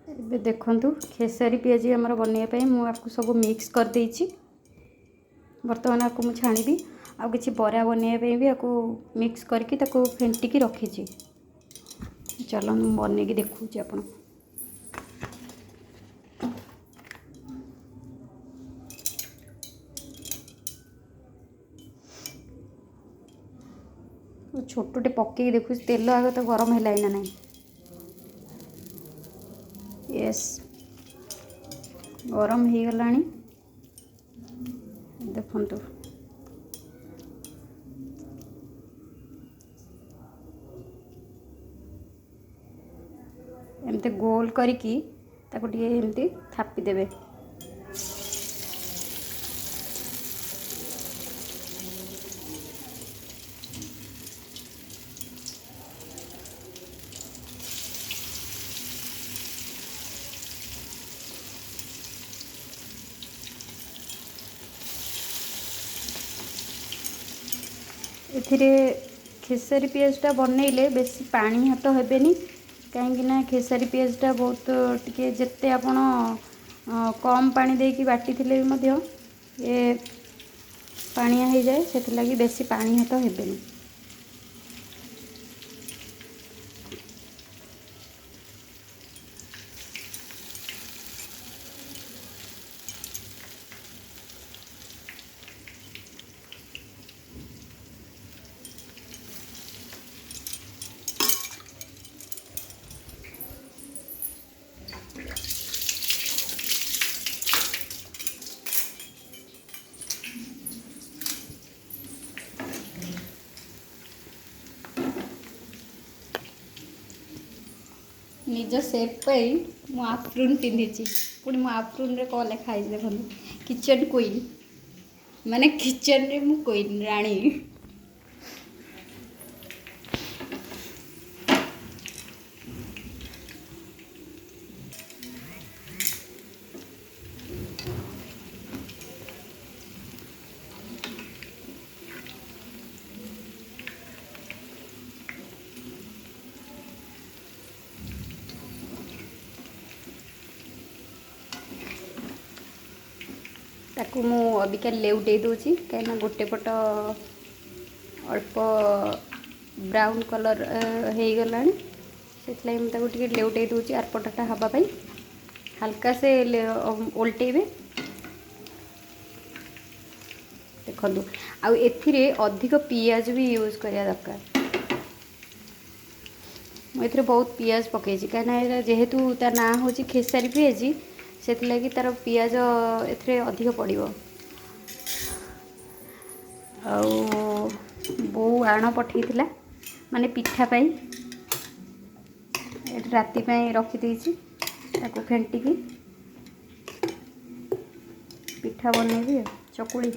ଏବେ ଦେଖନ୍ତୁ ଖେସାରୀ ପିଆଜି ଆମର ବନେଇବା ପାଇଁ ମୁଁ ଆକୁ ସବୁ ମିକ୍स କରିଦେଇଛି। ବର୍ତ୍ତମାନ ଆକୁ ମୁଁ ଛାଣିବି। ଆଉ କିଛି ବରା ବନେଇବା ପାଇଁ ବି ଆକୁ ମିକ୍ସ କରିକି ତାକୁ ଫେଣ୍ଟିକି ରଖିଛି। ଚାଲ ମୁଁ ବନେଇକି ଦେଖାଉଛି ଆପଣଙ୍କୁ। ଛୋଟଟେ ପକେଇକି ଦେଖୁଛି ତେଲ ଆଗ ତ ଗରମ ହେଲାଣି ନା ନାହିଁ। ୟେସ୍, ଗରମ ହେଇଗଲାଣି ଦେଖନ୍ତୁ। ଏମିତି ଗୋଲ କରିକି ତାକୁ ଟିକେ ଏମିତି ଥାପି ଦେବେ। एथिरे खेसारी पियाजटा बनइले बेसी पानी हाथ हेबेनी कहीं खेसारी पियाजटा बहुत टिके जिते आपण कम पानी देकी बाटी थिले भी मध्य ये पानिया हो जाए से लगी बेसी पानी हाथ हेबेनी। निज सेफ मु आप्रून पिंधि पुणी मो आप्रून रे कौन लिखाई देखो किचन क्वीन माने किचन रे मु क्वीन राणी। ताकू मु अबिका लेउटे दूची कहीं गोटे पट अल्प ब्राउन कलर हो गला से मुझे लेउटे दूची आर पटटा हाँपाई हल्का से ओल्टेबे देखो। आउ एथिरे अधिक पियाज भी यूज करिया दरकार। मुझे बहुत पियाज पकई कहीं जेहेतु ता ना हूँ खेसारी पियाजी से लगी तार पियाज एथिरे अधिक पड़ो। बो आण पठेइथिला माने पिठा पाई राति पाई रखी देइछि ताको फेंटिकी पिठा बनैबी चकुली।